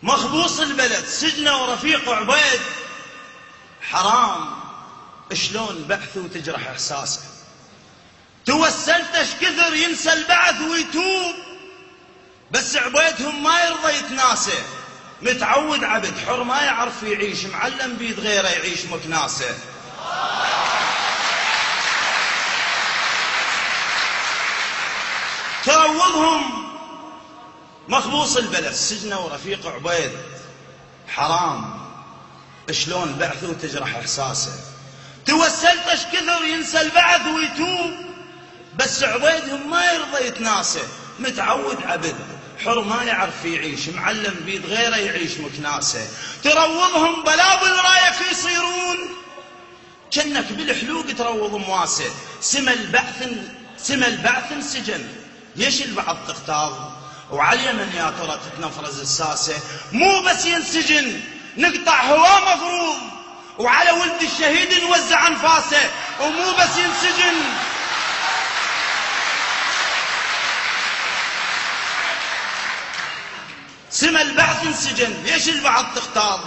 مخبوص البلد سجنه ورفيق عبيد حرام، شلون بعث وتجرح احساسه. توسلت اش كثر ينسى البعث ويتوب، بس عبيدهم ما يرضى يتناسى. متعود عبد حر ما يعرف يعيش، معلم بيد غيره يعيش مكناسه. تروضهم مخبوص البلد سجنه ورفيق عبيد حرام، شلون بعث وتجرح احساسه. توسلت اش كثر ينسى البعث ويتوب، بس عبيدهم ما يرضى يتناسى. متعود عبد حر ما يعرف يعيش، معلم بيد غيره يعيش مكناسه. تروضهم بلا بالرايك يصيرون، جنك بالحلوق تروض مواسه. سما البعث سجن، ليش البعض تغتاظ وعلى اليمن يا ترى تتنفرز الساسه. مو بس ينسجن نقطع هواه مفروض، وعلى ولد الشهيد نوزع انفاسه. ومو بس ينسجن سما البعث انسجن، ليش البعض تختار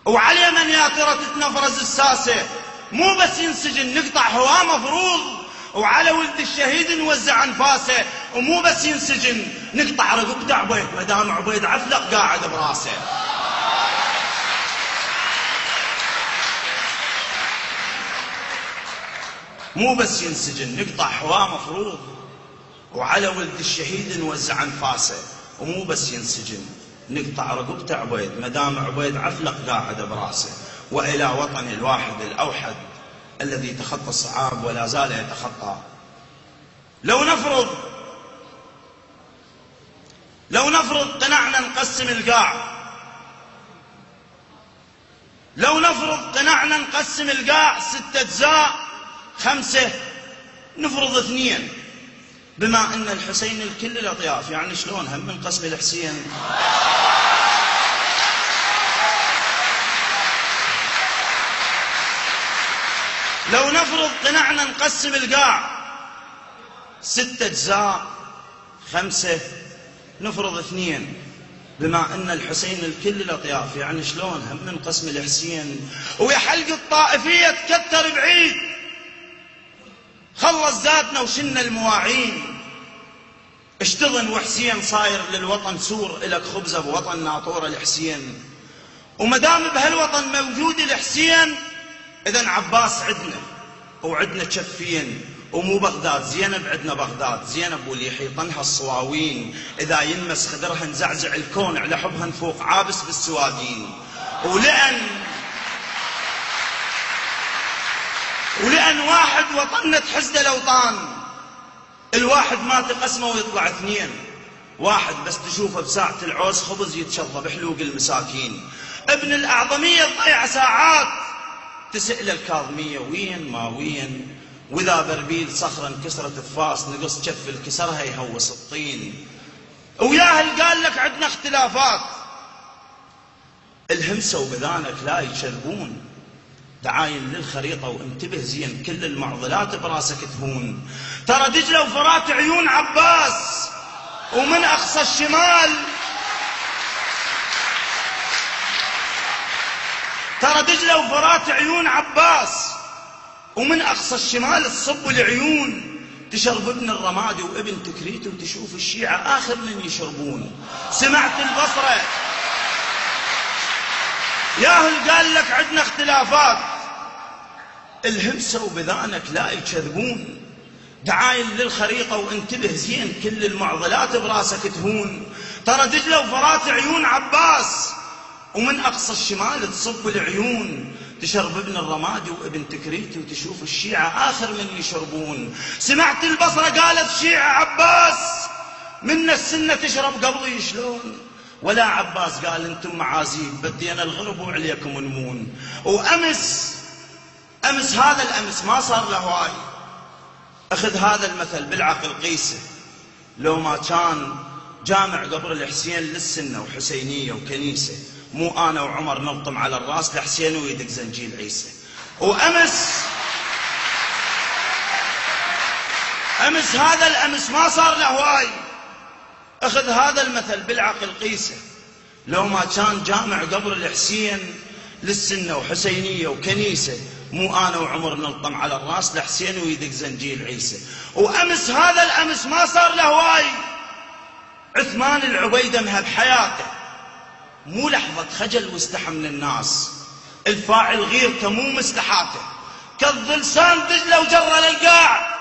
وعلى اليمن يا ترى تتنفرز الساسه. مو بس ينسجن نقطع هواه مفروض، وعلى ولد الشهيد نوزع انفاسه. ومو بس ينسجن نقطع رقبته عبيد، مدام عبيد عفلق قاعد براسه. مو بس ينسجن نقطع هواه مفروض، وعلى ولد الشهيد نوزع انفاسه. ومو بس ينسجن نقطع رقبته عبيد، مدام عبيد عفلق قاعد براسه. والى وطن الواحد الاوحد الذي تخطى الصعاب ولا زال يتخطى. لو نفرض قنعنا نقسم القاع، لو نفرض قنعنا نقسم القاع 6 أجزاء 5، نفرض 2، بما ان الحسين الكل الاطياف. يعني شلون هم من قسم الحسين؟ لو نفرض قنعنا نقسم القاع 6 أجزاء 5، نفرض 2، بما ان الحسين الكل الاطياف. يعني شلون هم من قسم الحسين؟ ويا حلق الطائفيه تكتر بعيد، خلص زادنا وشلنا المواعين. اشتغن وحسين صاير للوطن سور، إلك خبزه بوطن ناطور الحسين. ومدام بهالوطن موجود الحسين، اذا عباس عدنا وعدنا كفين. ومو بغداد زينب، عدنا بغداد زينب واللي يحيطنها الصواوين. اذا ينمس خدرها نزعزع الكون، على حبها نفوق عابس بالسوادين. ولأن واحد وطننا تحسده الأوطان، الواحد ما تقسمه ويطلع 2. واحد بس تشوفه بساعة العوز خبز يتشظى بحلوق المساكين. ابن الأعظمية ضيع ساعات تسأل الكاظمية وين ما وين. وإذا بربيل صخرة انكسرت بفاس، نقص كف الكسرها يهوس الطين. وياهل قال لك عندنا اختلافات، الهمسة وبذانك لا يشربون. تعاين للخريطة وانتبه زين، كل المعضلات براسك تهون. ترى دجلة وفرات عيون عباس، ومن أقصى الشمال ترى دجلة وفرات عيون عباس، ومن أقصى الشمال تصب العيون. تشرب ابن الرمادي وابن تكريت، وتشوف الشيعة آخر من يشربون. سمعت البصرة ياهل قال لك عندنا اختلافات، الهمسة وبذانك لا يكذبون. دعاين للخريطة وانتبه زين، كل المعضلات براسك تهون. ترى دجلة وفرات عيون عباس، ومن أقصى الشمال تصب العيون. تشرب ابن الرمادي وابن تكريتي، وتشوف الشيعة آخر من يشربون. سمعت البصرة قالت شيعة عباس، من السنة تشرب قبلي شلون؟ ولا عباس قال انتم معازيب، بدينا الغرب وعليكم نمون. وأمس هذا الأمس ما صار له هواي. أخذ هذا المثل بالعقل قيسه. لو ما كان جامع قبر الحسين للسنة وحسينية وكنيسة، مو أنا وعمر نلطم على الراس لحسين ويدق زنجيل عيسى. وأمس هذا الأمس ما صار له هواي. أخذ هذا المثل بالعقل قيسه. لو ما كان جامع قبر الحسين للسنة وحسينية وكنيسة، مو أنا وعمر نلطم على الراس لحسين ويدق زنجيل عيسى. وأمس هذا الأمس ما صار له واي، عثمان العبيدة مهب حياته، مو لحظة خجل واستحى من الناس، الفاعل غيرته مو مستحاته، كالظلسان دجلة وجرة للقاع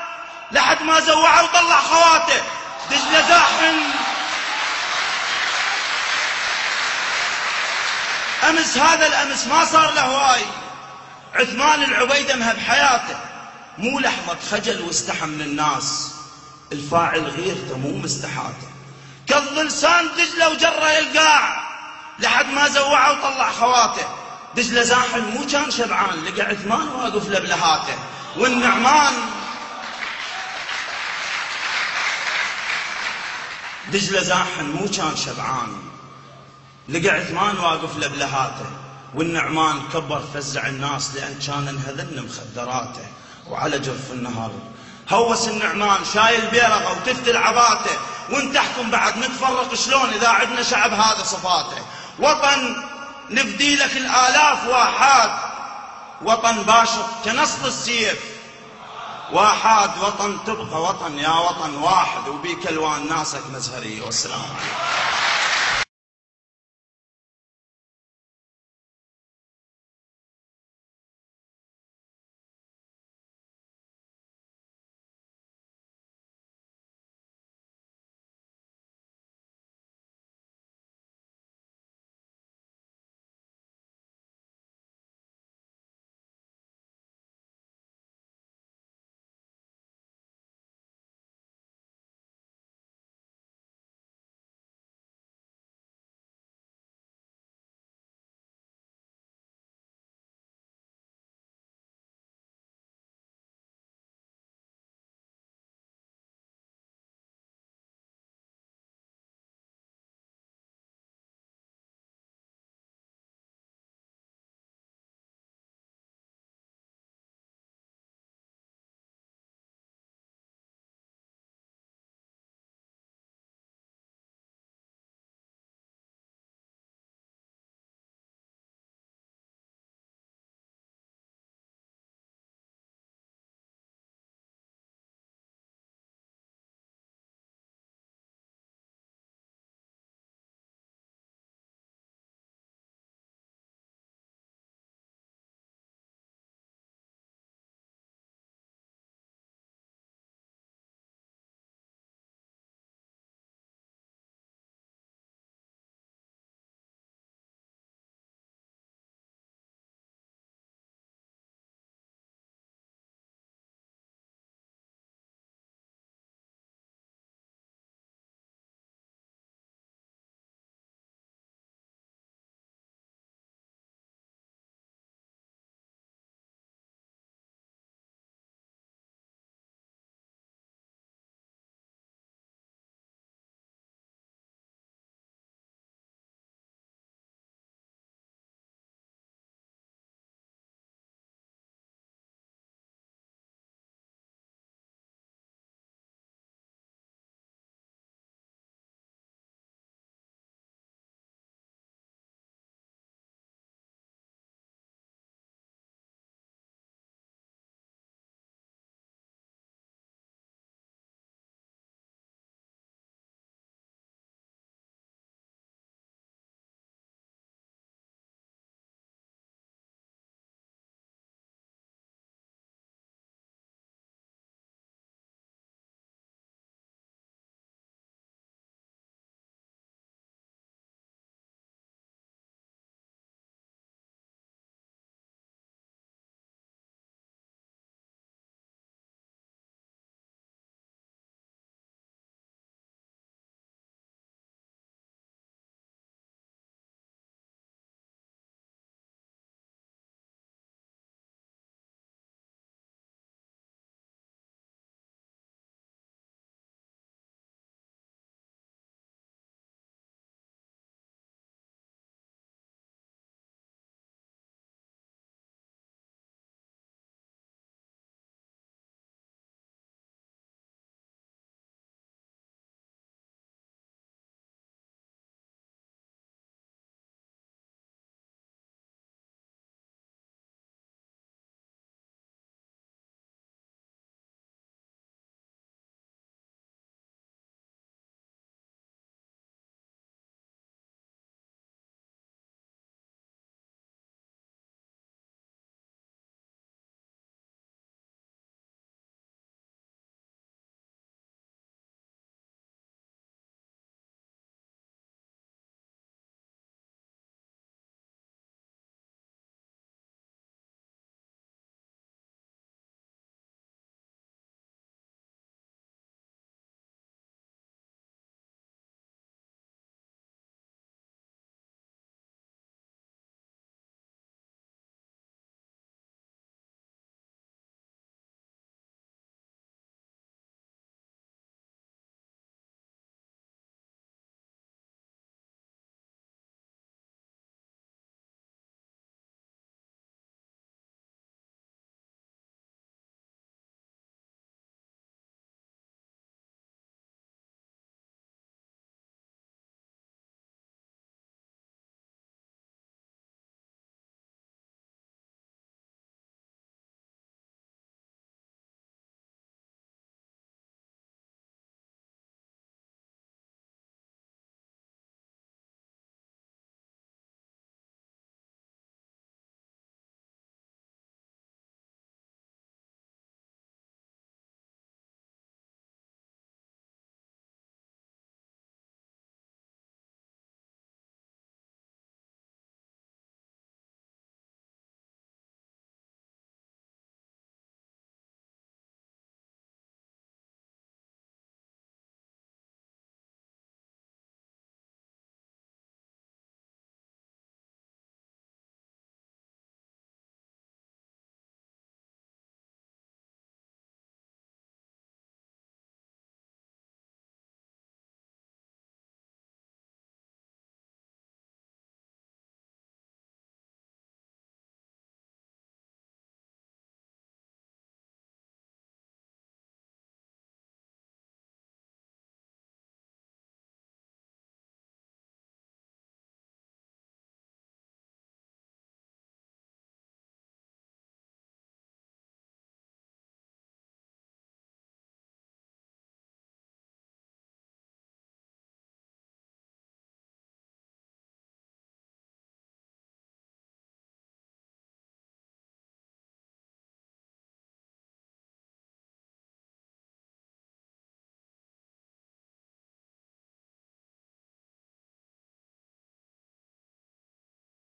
لحد ما زوعه وطلع خواته، دجلة زاحم. أمس هذا الأمس ما صار له واي، عثمان العبيدة مهب حياته، مو لحظة خجل واستحى من الناس، الفاعل غيرته مو مستحاته، كالظلسان دجلة وجرة للقاع لحد ما زوعه وطلع خواته، دجلة زاحم مو كان شبعان، لقى عثمان واقف له بلهاته، والنعمان دجلة زاحم مو كان شبعان، لقى عثمان واقف له بلهاته، والنعمان كبر فزع الناس لأن كان انهذن مخدراته، وعلى جرف النهر هوس النعمان شايل بيرغه وتفتل عباته، وانت احكم بعد نتفرق شلون إذا عدنا شعب هذا صفاته، وطن نفدي لك الآلاف واحاد، وطن باشط كنصل السيف واحاد، وطن تبقى وطن يا وطن واحد، وبيك الوان ناسك مزهرية. والسلام عليكم.